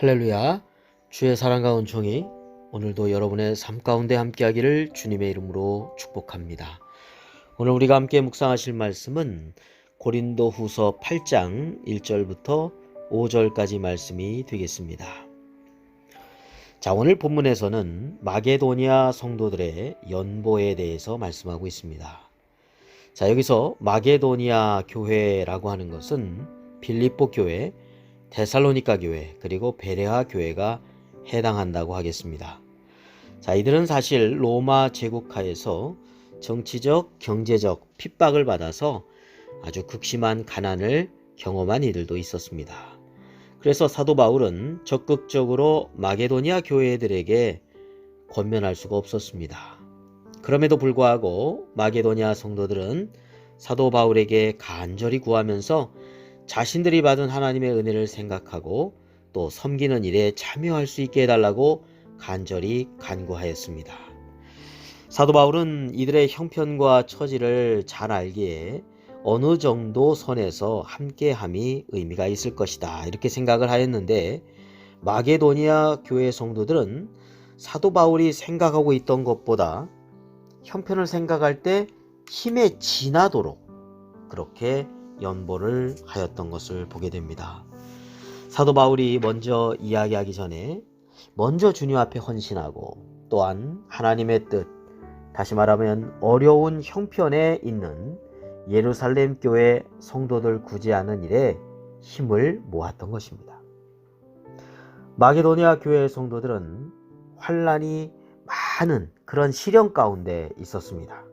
할렐루야. 주의 사랑과 은총이 오늘도 여러분의 삶 가운데 함께하기를 주님의 이름으로 축복합니다. 오늘 우리가 함께 묵상하실 말씀은 고린도후서 8장 1절부터 5절까지 말씀이 되겠습니다. 자, 오늘 본문에서는 마게도니아 성도들의 연보에 대해서 말씀하고 있습니다. 자, 여기서 마게도니아 교회라고 하는 것은 빌립보 교회, 데살로니가 교회, 그리고 베레아 교회가 해당한다고 하겠습니다. 자, 이들은 사실 로마 제국하에서 정치적, 경제적 핍박을 받아서 아주 극심한 가난을 경험한 이들도 있었습니다. 그래서 사도 바울은 적극적으로 마게도니아 교회들에게 권면할 수가 없었습니다. 그럼에도 불구하고 마게도니아 성도들은 사도 바울에게 간절히 구하면서 자신들이 받은 하나님의 은혜를 생각하고 또 섬기는 일에 참여할 수 있게 해달라고 간절히 간구하였습니다. 사도 바울은 이들의 형편과 처지를 잘 알기에 어느 정도 선에서 함께함이 의미가 있을 것이다 이렇게 생각을 하였는데, 마게도니아 교회 성도들은 사도 바울이 생각하고 있던 것보다 형편을 생각할 때 힘에 지나도록 그렇게 연보를 하였던 것을 보게 됩니다. 사도 바울이 먼저 이야기하기 전에 먼저 주님 앞에 헌신하고 또한 하나님의 뜻, 다시 말하면 어려운 형편에 있는 예루살렘 교회 성도들 구제하는 일에 힘을 모았던 것입니다. 마게도니아 교회 성도들은 환난이 많은 그런 시련 가운데 있었습니다.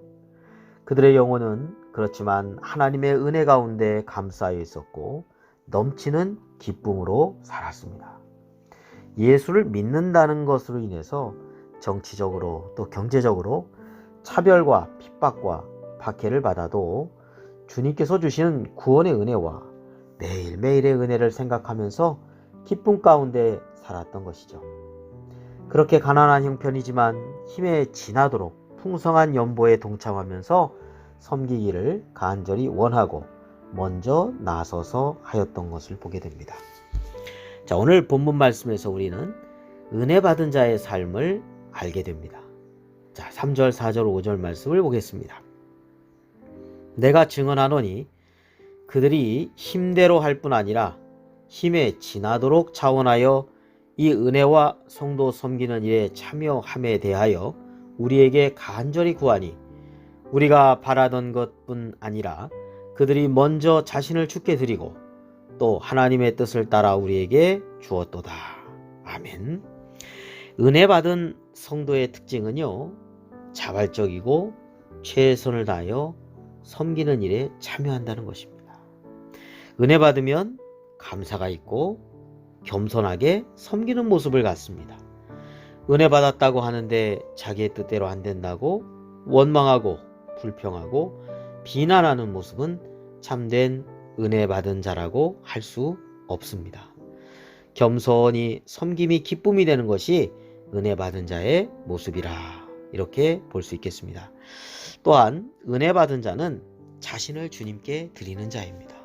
그들의 영혼은 그렇지만 하나님의 은혜 가운데 감싸여 있었고 넘치는 기쁨으로 살았습니다. 예수를 믿는다는 것으로 인해서 정치적으로 또 경제적으로 차별과 핍박과 박해를 받아도 주님께서 주시는 구원의 은혜와 매일매일의 은혜를 생각하면서 기쁨 가운데 살았던 것이죠. 그렇게 가난한 형편이지만 힘에 지나도록 풍성한 연보에 동참하면서 섬기기를 간절히 원하고 먼저 나서서 하였던 것을 보게 됩니다. 자, 오늘 본문 말씀에서 우리는 은혜 받은 자의 삶을 알게 됩니다. 자, 3절, 4절, 5절 말씀을 보겠습니다. 내가 증언하노니 그들이 힘대로 할 뿐 아니라 힘에 지나도록 자원하여 이 은혜와 성도 섬기는 일에 참여함에 대하여 우리에게 간절히 구하니 우리가 바라던 것뿐 아니라 그들이 먼저 자신을 주께 드리고 또 하나님의 뜻을 따라 우리에게 주었도다. 아멘. 은혜 받은 성도의 특징은요, 자발적이고 최선을 다하여 섬기는 일에 참여한다는 것입니다. 은혜 받으면 감사가 있고 겸손하게 섬기는 모습을 갖습니다. 은혜 받았다고 하는데 자기의 뜻대로 안 된다고 원망하고 불평하고 비난하는 모습은 참된 은혜 받은 자라고 할 수 없습니다. 겸손히 섬김이 기쁨이 되는 것이 은혜 받은 자의 모습이라 이렇게 볼 수 있겠습니다. 또한 은혜 받은 자는 자신을 주님께 드리는 자입니다.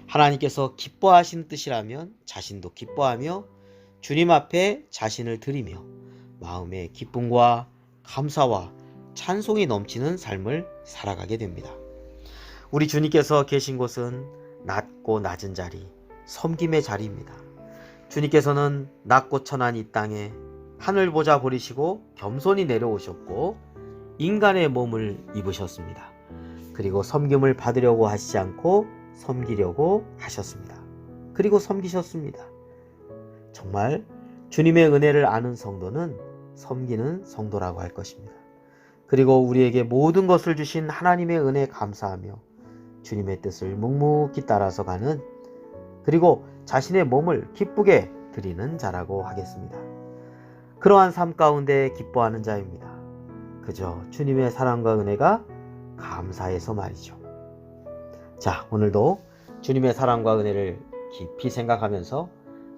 하나님께서 기뻐하시는 뜻이라면 자신도 기뻐하며 주님 앞에 자신을 드리며 마음의 기쁨과 감사와 찬송이 넘치는 삶을 살아가게 됩니다. 우리 주님께서 계신 곳은 낮고 낮은 자리, 섬김의 자리입니다. 주님께서는 낮고 천한 이 땅에 하늘 보자 버리시고 겸손히 내려오셨고 인간의 몸을 입으셨습니다. 그리고 섬김을 받으려고 하시지 않고 섬기려고 하셨습니다. 그리고 섬기셨습니다. 정말 주님의 은혜를 아는 성도는 섬기는 성도라고 할 것입니다. 그리고 우리에게 모든 것을 주신 하나님의 은혜에 감사하며 주님의 뜻을 묵묵히 따라서 가는, 그리고 자신의 몸을 기쁘게 드리는 자라고 하겠습니다. 그러한 삶 가운데 기뻐하는 자입니다. 그저 주님의 사랑과 은혜가 감사해서 말이죠. 자, 오늘도 주님의 사랑과 은혜를 깊이 생각하면서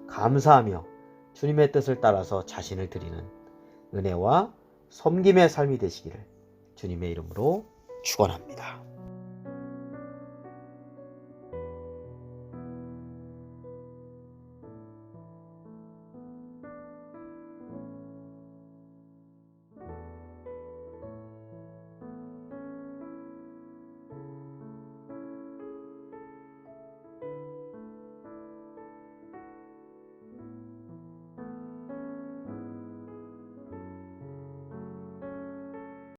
감사하며 주님의 뜻을 따라서 자신을 드리는 은혜와 섬김의 삶이 되시기를 주님의 이름으로 축원합니다.